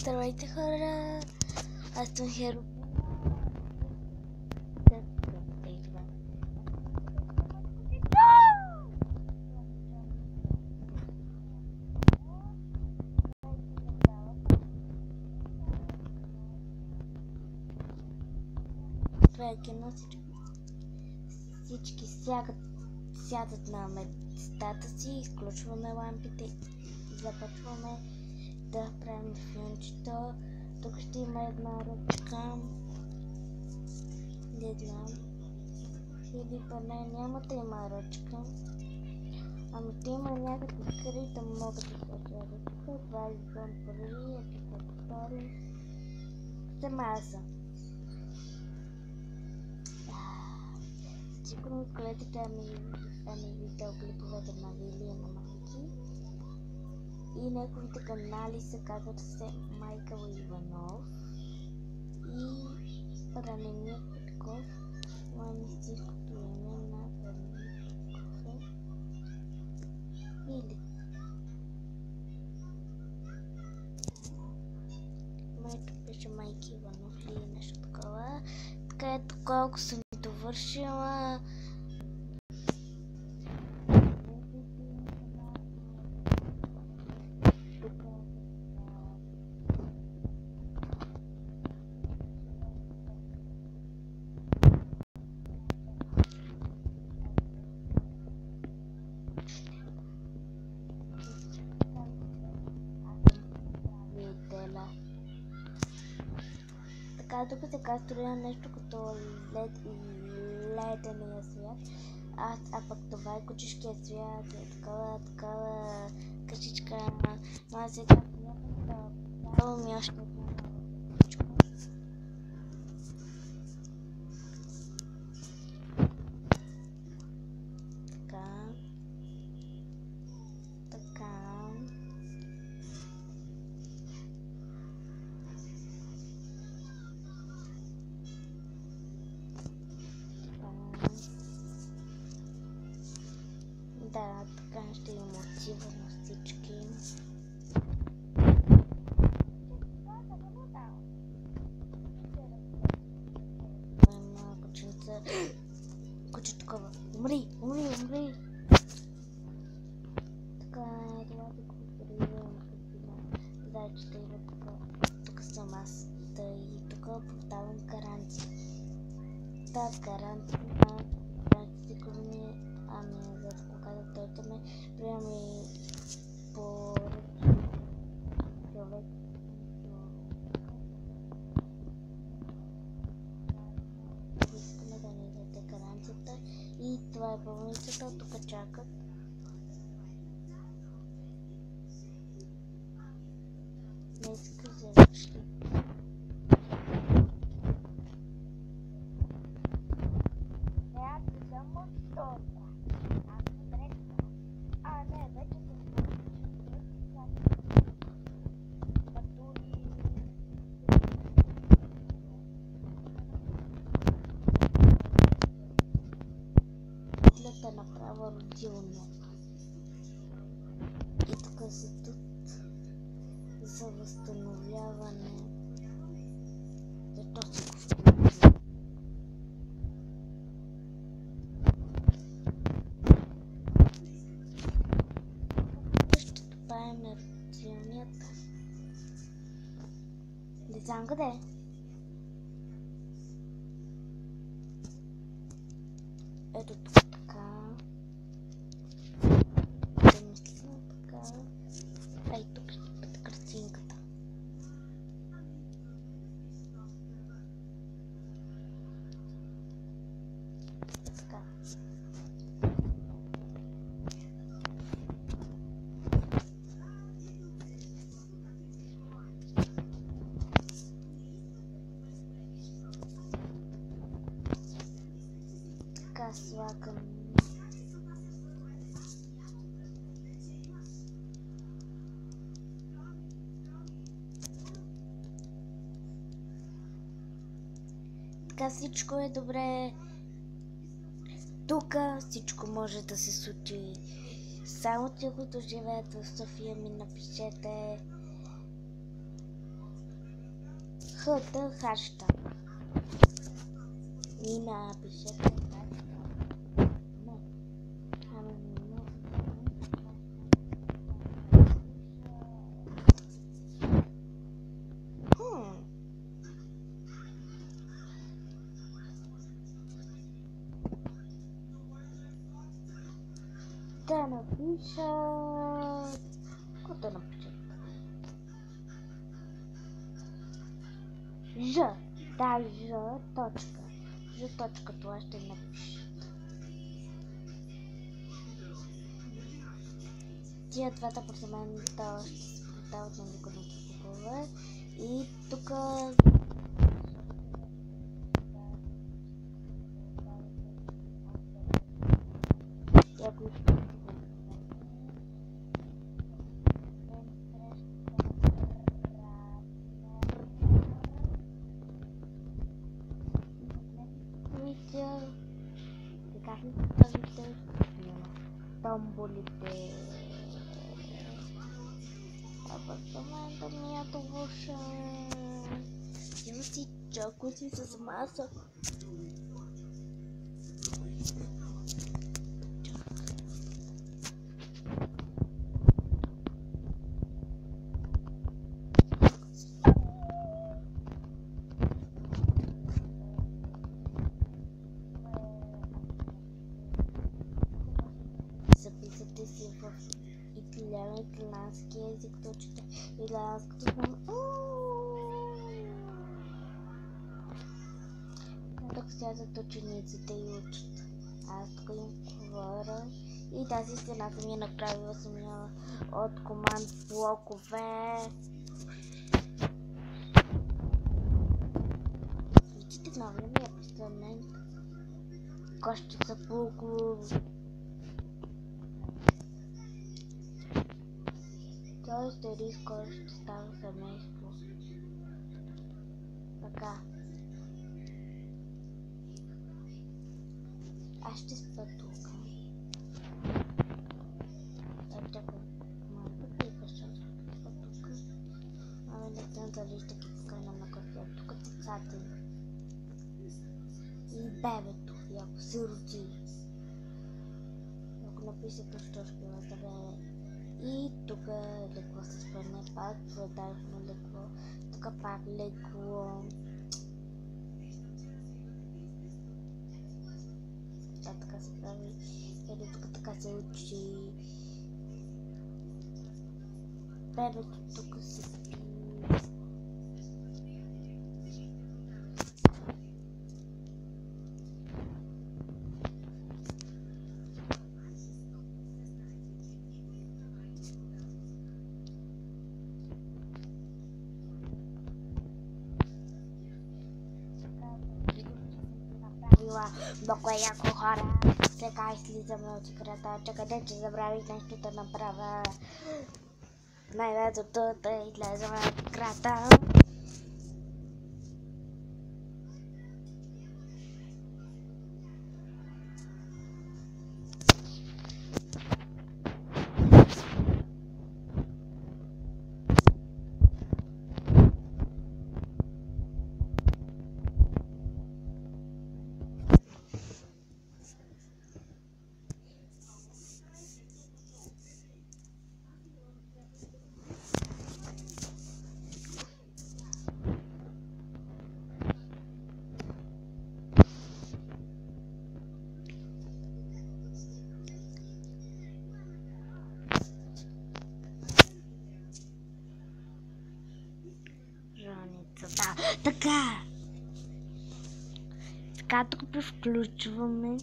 Здравейте хора, аз съм Херо. Това е кино, всички сядат на местата си, изключваме лампите и започваме да правим филмчето. Тук ще има една ръчка. Не знам. Или поне няма да има ръчка. Ами да има някакви скрита, мога да кажа ръчка. Това е извън първи, епизод втори. Сама съм. Сигурно гледате видеоклиповете на Вили на Майки. И неговите канали се казват се Майкъл Иванов и Бранимир Петков. Моя истинското име на Бранимир Петков е Вили. Моето беше Майки Иванов или нещо такова. Така ето колко съм довършила. Така, тук сега строя нещо като ледения свят, а пък това е кучешкия свят, е такава къщичка, но аз сега давам ми още една къщичка. Така. Да, така ще има мотива на всички. Моя кученца. Куче такова. Умри! Така, това да го подпорирам. Зайчета има тук. Тук съм аз. И тук подавам гаранция. Тази гаранция сигурно ми е за да когато дойде ме приеми по човек. Искаме да ни даде гаранцията и това е болницата, тук чакат. Не иска завърши. Направо родилно. И така са тут за възстановяване. Зато си го вкарвам. Ще добавим родилнията. Не знам къде е. Ето тук. Ей, тук ще бъде картинката. Така. Така слагам. Така всичко е добре. Тук всичко може да се случи. Само ти, които живеят в София, ми напишете. Х-та хаштаг. И напишете хаштаг. Не. Да напишат. Какво да напишат? Ж. Да, Ж точка. Ж точка, това ще напишат. Тия двата апартамента ще се продават на никодните купове. И тук томболите. Апартамента ми е лоша. Има си джакузи с маса. Записате си в италиански език, точно италианското знам. Тук сядат учениците и учат. Аз тук им говоря. И тази стена съм я направила самия от команд блокове. Виждате новия ми апартамент. Кошчица полко. Тоест, дали скоро ще става семейство. Така. Аз ще спа тук. Чакай. Малко пика, защото ще спа тук. Ами не знам дали ще ги покана на кафе. Тук децата и бебето, ако се роди. Ако написате, що ще има за бебе. И тук лекло с спане, пак задажно лекло, тук пак лекло. Така се прави, или тук така се учи. Бебето тук се спи. Много яко хора. Сега излизаме от играта. Чакайте, че забравих нещо да направя. Най-важното да излезаме от играта. Да, така. Така тук превключваме.